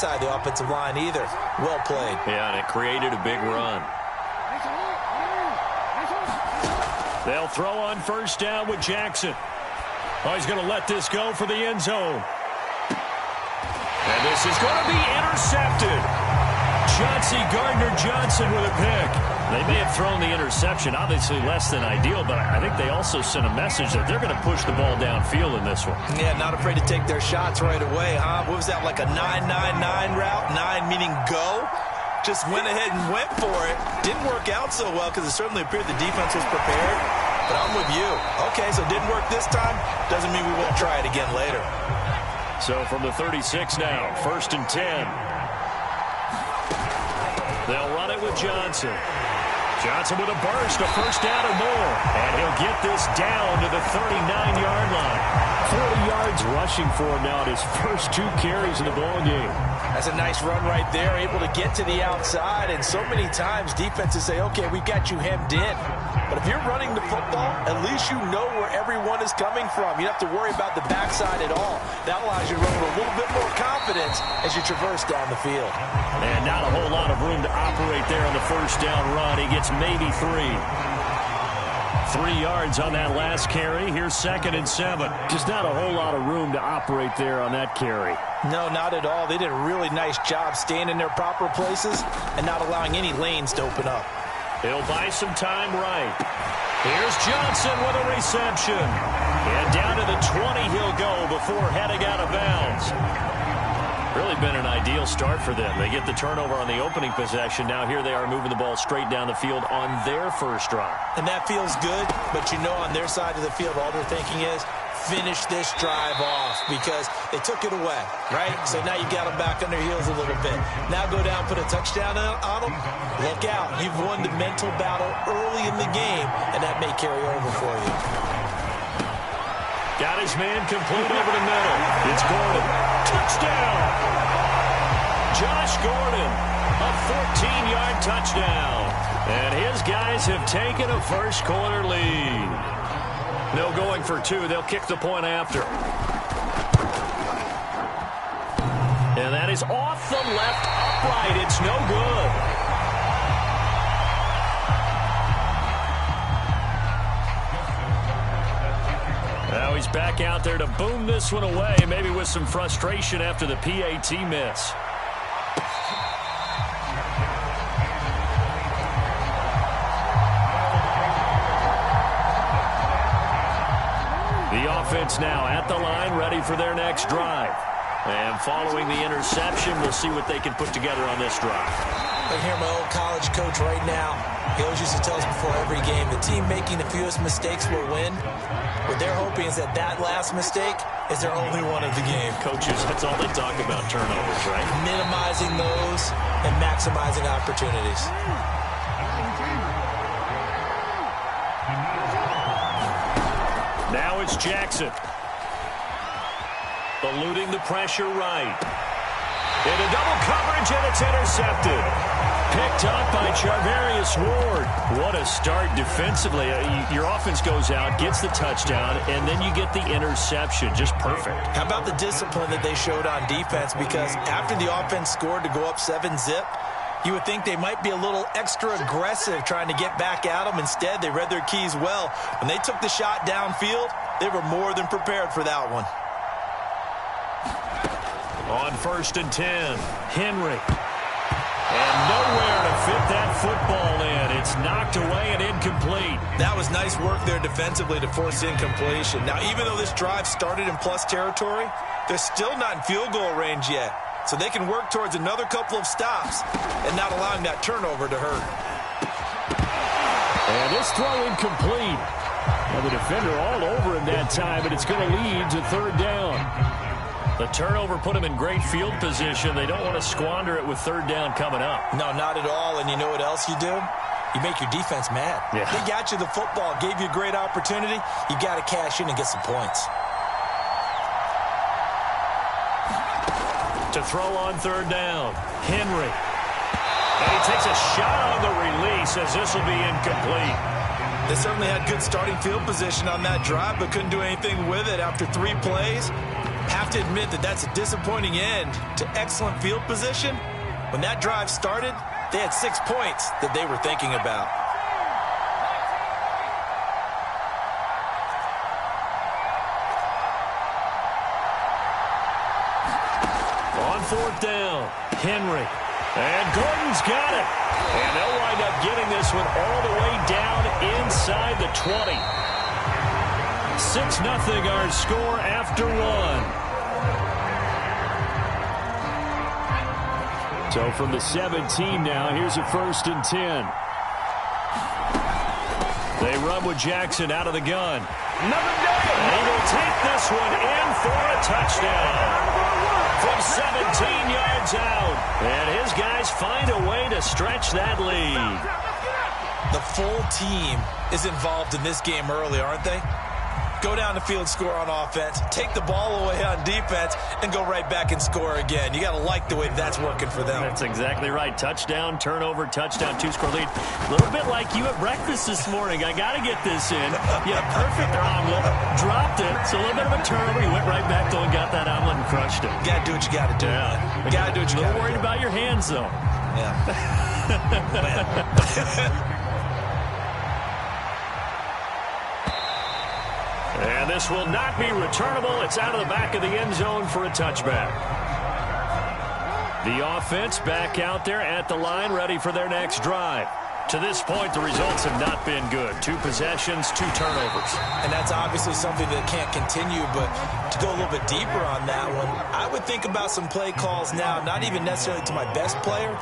side of the offensive line either. Well played. Yeah, and it created a big run. They'll throw on first down with Jackson. Oh, he's going to let this go for the end zone. And this is going to be intercepted. Chauncey Gardner-Johnson with a pick. They may have thrown the interception, obviously less than ideal, but I think they also sent a message that they're going to push the ball downfield in this one. Yeah, not afraid to take their shots right away, huh? What was that, like a 9-9-9 route? 9 meaning go? Just went ahead and went for it. Didn't work out so well because it certainly appeared the defense was prepared. But I'm with you. Okay, so it didn't work this time. Doesn't mean we won't try it again later. So from the 36 now, 1st and 10. They'll run it with Johnson. Johnson with a burst, a first down or more. And he'll get this down to the 39-yard line. 40 yards rushing for him now at his first 2 carries in the ballgame. That's a nice run right there, able to get to the outside. And so many times defenses say, okay, we got you hemmed in. But if you're running the football, at least you know where everyone is coming from. You don't have to worry about the backside at all. That allows you to run with a little bit more confidence as you traverse down the field. And not a whole lot of room to operate there on the first down run. He gets maybe 3. 3 yards on that last carry. Here's 2nd and 7. Just not a whole lot of room to operate there on that carry. No, not at all. They did a really nice job staying in their proper places and not allowing any lanes to open up. He'll buy some time right. Here's Johnson with a reception. And down to the 20 he'll go before heading out of bounds. Really been an ideal start for them. They get the turnover on the opening possession. Now here they are moving the ball straight down the field on their first drive. And that feels good, but you know on their side of the field all they're thinking is finish this drive off because they took it away, right? So now you got them back on their heels a little bit. Now go down, put a touchdown on them. Look out. You've won the mental battle early in the game, and that may carry over for you. Got his man complete over the middle. It's Gordon. Touchdown! Josh Gordon, a 14-yard touchdown. And his guys have taken a first-quarter lead. No going for 2. They'll kick the point after. And that is off the left upright. It's no good. Now he's back out there to boom this one away, maybe with some frustration after the PAT miss. The offense now at the line, ready for their next drive. And following the interception, we'll see what they can put together on this drive. I hear my old college coach right now. He always used to tell us before every game, the team making the fewest mistakes will win. What they're hoping is that that last mistake is their only one of the game. Coaches, that's all they talk about, turnovers, right? Minimizing those and maximizing opportunities. Now it's Jackson. Eluding the pressure right. Into double coverage, and it's intercepted. Picked up by Charvarius Ward. What a start defensively. Your offense goes out, gets the touchdown, and then you get the interception. Just perfect. How about the discipline that they showed on defense? Because after the offense scored to go up 7-zip, you would think they might be a little extra aggressive trying to get back at them. Instead, they read their keys well. When they took the shot downfield, they were more than prepared for that one. On 1st and 10, Henry. And nowhere to fit that football in. It's knocked away and incomplete. That was nice work there defensively to force incompletion. Now, even though this drive started in plus territory, they're still not in field goal range yet. So they can work towards another couple of stops and not allowing that turnover to hurt. And this throw incomplete. And the defender all over him that time, and it's going to lead to 3rd down. The turnover put them in great field position. They don't want to squander it with 3rd down coming up. No, not at all. And you know what else you do? You make your defense mad. Yeah. They got you the football, gave you a great opportunity. You got to cash in and get some points. To throw on 3rd down, Henry. And he takes a shot on the release as this will be incomplete. They certainly had good starting field position on that drive, but couldn't do anything with it after 3 plays. Have to admit that that's a disappointing end to excellent field position. When that drive started, they had 6 points that they were thinking about. On fourth down, Henry. And Gordon's got it. And they'll wind up getting this one all the way down inside the 20. 6-0 our score after one. So from the 17 now, here's a 1st and 10. They run with Jackson out of the gun. Another day. And he will take this one in for a touchdown. From 17 yards out. And his guys find a way to stretch that lead. The full team is involved in this game early, aren't they? Go down the field, score on offense, take the ball away on defense, and go right back and score again. You got to like the way that's working for them. That's exactly right. Touchdown, turnover, touchdown, 2-score lead. A little bit like you at breakfast this morning. I got to get this in. You had a perfect omelet, dropped it. So a little bit of a turnover. You went right back to and got that omelet and crushed it. You got to do what you got to do. Yeah. You got to do what you got to do. A little worried about your hands, though. Yeah. And this will not be returnable. It's out of the back of the end zone for a touchback. The offense back out there at the line, ready for their next drive. To this point, the results have not been good. 2 possessions, 2 turnovers. And that's obviously something that can't continue, but to go a little bit deeper on that one, I would think about some play calls now, not even necessarily to my best player,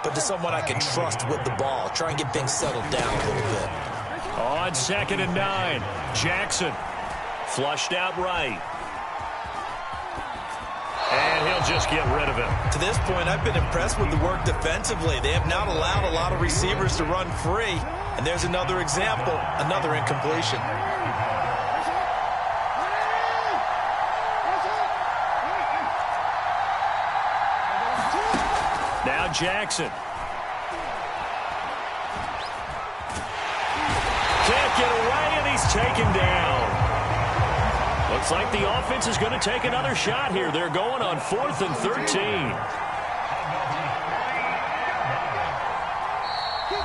but to someone I can trust with the ball. Try and get things settled down a little bit. On 2nd and 9, Jackson. Flushed out right. And he'll just get rid of it. To this point, I've been impressed with the work defensively. They have not allowed a lot of receivers to run free. And there's another example, another incompletion. Now Jackson. Can't get away, and he's taken down. Looks like the offense is going to take another shot here. They're going on 4th and 13.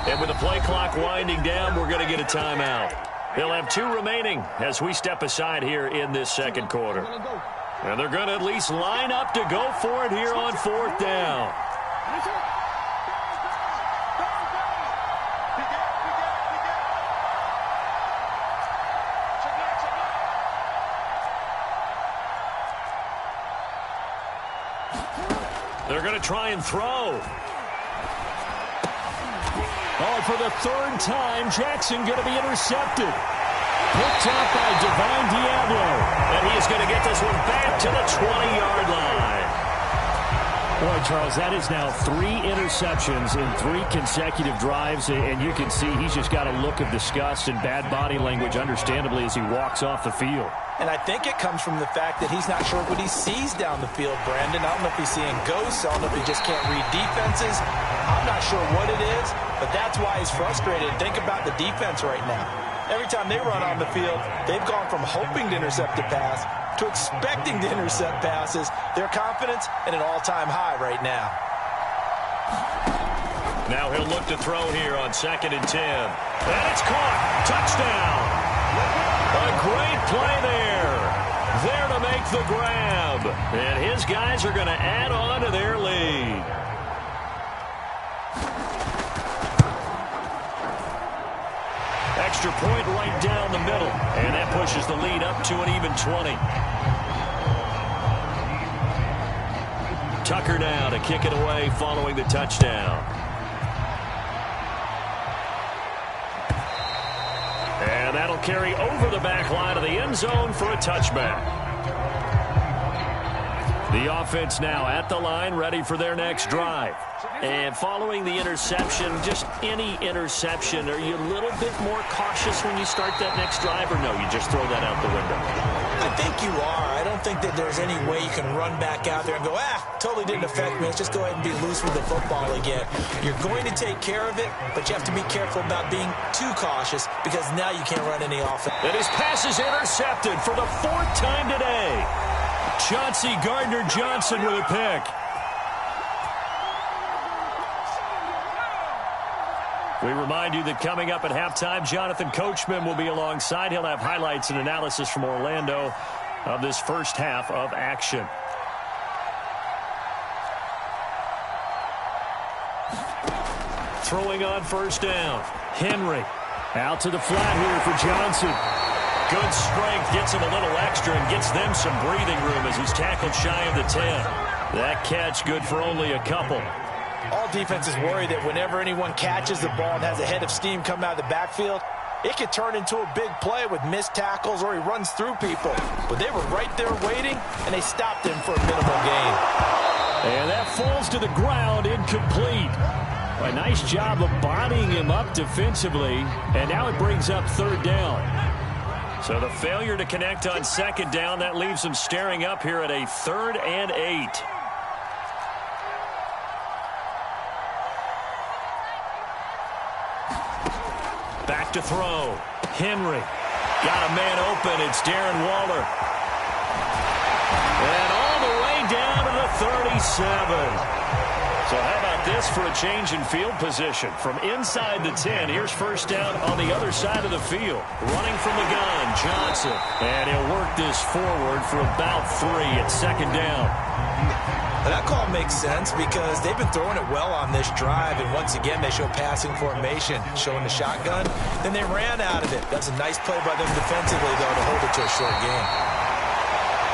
And with the play clock winding down, we're going to get a timeout. They'll have 2 remaining as we step aside here in this second quarter. And they're going to at least line up to go for it here on 4th down. They're going to try and throw. Oh, for the 3rd time, Jackson going to be intercepted. Picked up by Divine Diablo. And he is going to get this one back to the 20-yard line. Boy, Charles, that is now 3 interceptions in 3 consecutive drives, and you can see he's just got a look of disgust and bad body language, understandably, as he walks off the field. And I think it comes from the fact that he's not sure what he sees down the field, Brandon. I don't know if he's seeing ghosts. I don't know if he just can't read defenses. I'm not sure what it is, but that's why he's frustrated. Think about the defense right now. Every time they run on the field, they've gone from hoping to intercept a pass to expecting to intercept passes. Their confidence at an all-time high right now. Now he'll look to throw here on 2nd and 10. And it's caught. Touchdown. A great play there. There to make the grab. And his guys are going to add on to their lead. Extra point right down the middle. And that pushes the lead up to an even 20. Tucker now to kick it away following the touchdown. And that'll carry over the back line of the end zone for a touchback. The offense now at the line, ready for their next drive. And following the interception, just any interception, are you a little bit more cautious when you start that next drive, or no, you just throw that out the window? I think you are. I don't think that there's any way you can run back out there and go, totally didn't affect me. Let's just go ahead and be loose with the football again. You're going to take care of it, but you have to be careful about being too cautious because now you can't run any offense. And his pass is intercepted for the 4th time today. Chauncey Gardner-Johnson with a pick. We remind you that coming up at halftime, Jonathan Coachman will be alongside. He'll have highlights and analysis from Orlando of this first half of action. Throwing on first down. Henry out to the flat here for Johnson. Good strength, gets him a little extra and gets them some breathing room as he's tackled shy of the 10. That catch good for only a couple. All defenses worry that whenever anyone catches the ball and has a head of steam come out of the backfield, it could turn into a big play with missed tackles or he runs through people. But they were right there waiting, and they stopped him for a minimal gain. And that falls to the ground, incomplete. A nice job of bodying him up defensively, and now it brings up third down. So the failure to connect on second down, that leaves them staring up here at a 3rd and 8. Back to throw. Henry. Got a man open. It's Darren Waller. And all the way down to the 37. So how about this for a change in field position? From inside the 10, here's first down on the other side of the field. Running from the gun, Johnson. And he'll work this forward for about 3 at second down. That call makes sense because they've been throwing it well on this drive, and once again they show passing formation, showing the shotgun. Then they ran out of it. That's a nice play by them defensively, though, to hold it to a short game.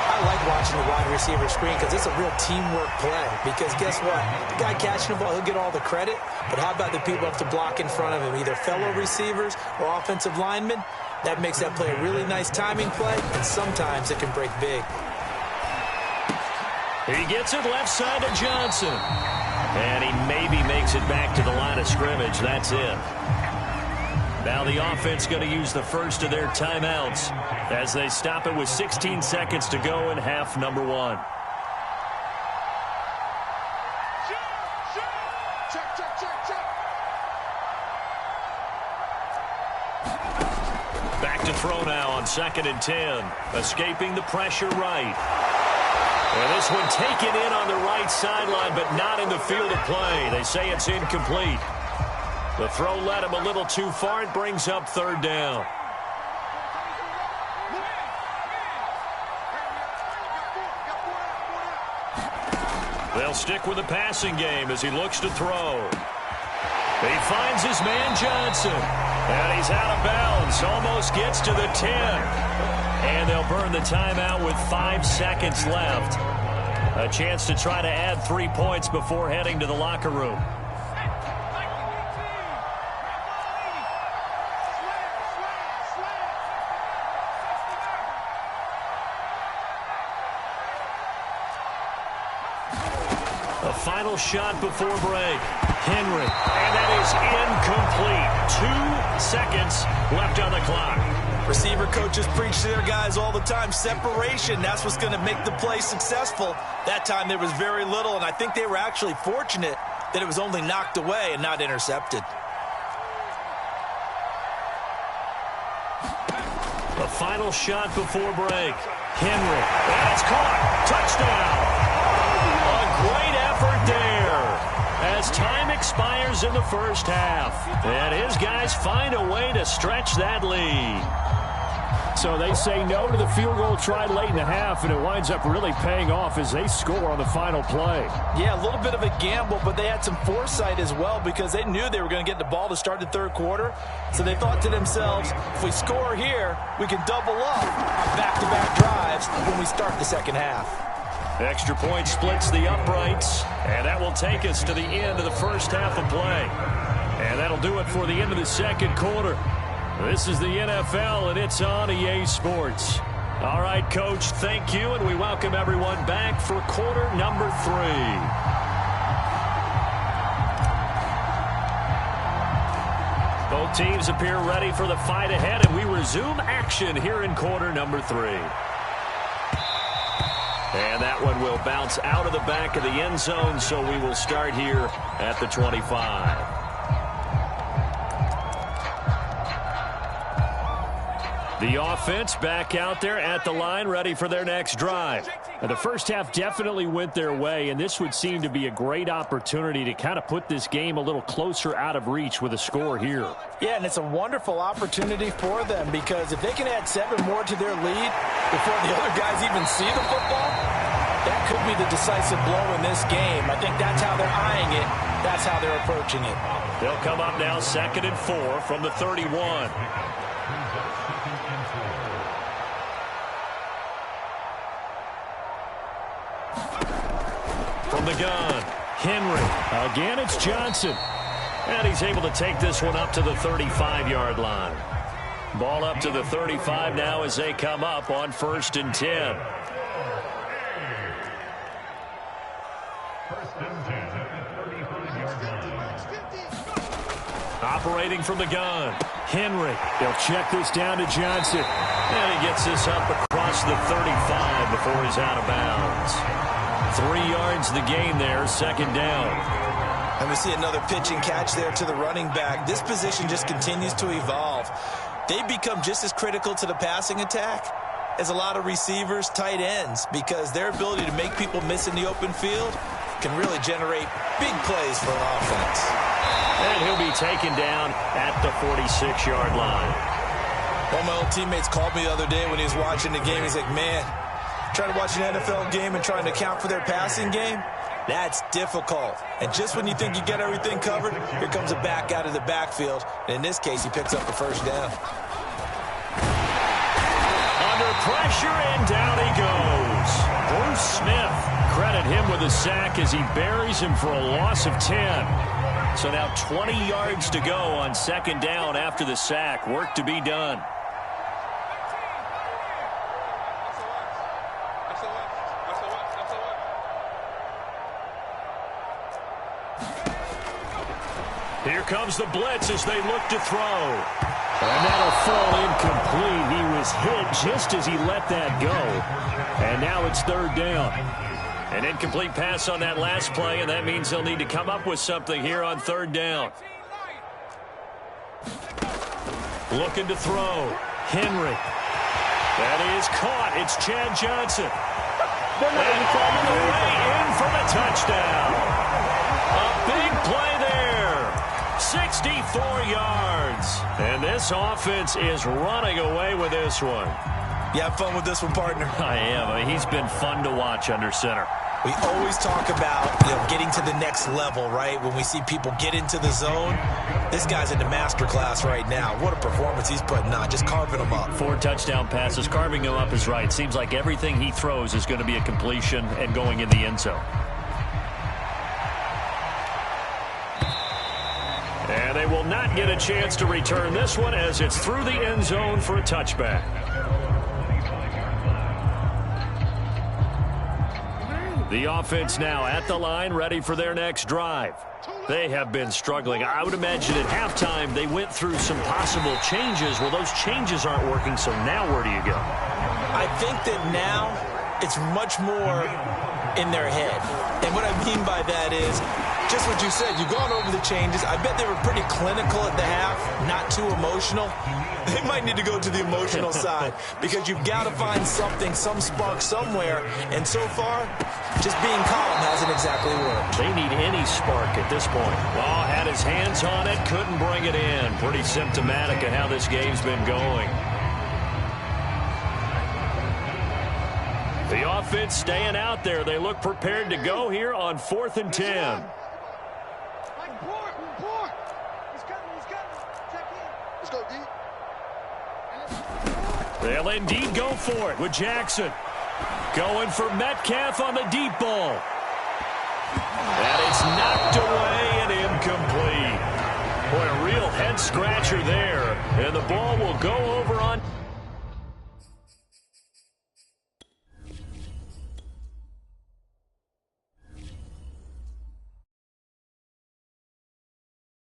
I like watching the wide receiver screen because it's a real teamwork play. Because guess what? The guy catching the ball, he'll get all the credit, but how about the people who have to block in front of him, either fellow receivers or offensive linemen? That makes that play a really nice timing play, and sometimes it can break big. He gets it left side to Johnson. And he maybe makes it back to the line of scrimmage. That's it. Now the offense going to use the first of their timeouts as they stop it with 16 seconds to go in half number 1. Back to throw now on 2nd and 10. Escaping the pressure right. And this one taken in on the right sideline, but not in the field of play. They say it's incomplete. The throw led him a little too far. It brings up third down. They'll stick with the passing game as he looks to throw. He finds his man Johnson. And he's out of bounds. Almost gets to the 10. And they'll burn the timeout with 5 seconds left. A chance to try to add 3 points before heading to the locker room. A final shot before break. Henry. And that is incomplete. 2 seconds left on the clock. Receiver coaches preach to their guys all the time. Separation, that's what's going to make the play successful. That time there was very little, and I think they were actually fortunate that it was only knocked away and not intercepted. A final shot before break. Henry. And it's caught. Touchdown. A great effort there as time expires in the first half. And his guys find a way to stretch that lead. So they say no to the field goal tried late in the half, and it winds up really paying off as they score on the final play. Yeah, a little bit of a gamble, but they had some foresight as well because they knew they were going to get the ball to start the third quarter. So they thought to themselves, if we score here, we can double up on back-to-back drives when we start the second half. Extra point splits the uprights, and that will take us to the end of the first half of play. And that'll do it for the end of the second quarter. This is the NFL, and it's on EA Sports. All right, Coach, thank you, and we welcome everyone back for quarter number 3. Both teams appear ready for the fight ahead, and we resume action here in quarter number 3. And that one will bounce out of the back of the end zone, so we will start here at the 25. The offense back out there at the line, ready for their next drive. The first half definitely went their way, and this would seem to be a great opportunity to kind of put this game a little closer out of reach with a score here. Yeah, and it's a wonderful opportunity for them because if they can add 7 more to their lead before the other guys even see the football, that could be the decisive blow in this game. I think that's how they're eyeing it. That's how they're approaching it. They'll come up now 2nd and 4 from the 31. From the gun, Henry. Again, it's Johnson. And he's able to take this one up to the 35-yard line. Ball up to the 35 now as they come up on 1st and 10. Operating from the gun, Henry. They'll check this down to Johnson. And he gets this up across the 35 before he's out of bounds. 3 yards the gain there, 2nd down. And we see another pitch and catch there to the running back. This position just continues to evolve. They become just as critical to the passing attack as a lot of receivers, tight ends, because their ability to make people miss in the open field can really generate big plays for an offense. And he'll be taken down at the 46-yard line. One of my old teammates called me the other day when he was watching the game. He's like, man, trying to watch an NFL game and trying to account for their passing game, that's difficult. And just when you think you get everything covered, here comes a back out of the backfield. And in this case, he picks up the 1st down. Under pressure, and down he goes. Bruce Smith, credit him with a sack as he buries him for a loss of 10. So now 20 yards to go on 2nd down after the sack. Work to be done. Here comes the blitz as they look to throw. And that'll fall incomplete. He was hit just as he let that go. And now it's 3rd down. An incomplete pass on that last play, and that means they'll need to come up with something here on 3rd down. Looking to throw. Henry. That is caught. It's Chad Johnson. And all the way in for the touchdown. A big play there. 64 yards. And this offense is running away with this one. You have fun with this one, partner? I am. He's been fun to watch under center. We always talk about, getting to the next level, right? When we see people get into the zone, this guy's in the master class right now. What a performance he's putting on, just carving them up. 4 touchdown passes. Carving them up is right. Seems like everything he throws is going to be a completion and going in the end zone. And they will not get a chance to return this one as it's through the end zone for a touchback. The offense now at the line, ready for their next drive. They have been struggling. I would imagine at halftime they went through some possible changes. Well, those changes aren't working, so now where do you go? I think that now it's much more in their head. And what I mean by that is just what you said. You've gone over the changes. I bet they were pretty clinical at the half, not too emotional. They might need to go to the emotional side because you've got to find something, some spark somewhere. And so far, just being calm hasn't exactly worked. They need any spark at this point. Oh, had his hands on it, couldn't bring it in. Pretty symptomatic of how this game's been going. The offense staying out there. They look prepared to go here on 4th and 10. They'll indeed go for it with Jackson. Going for Metcalf on the deep ball. And it's knocked away and incomplete. Boy, a real head-scratcher there. And the ball will go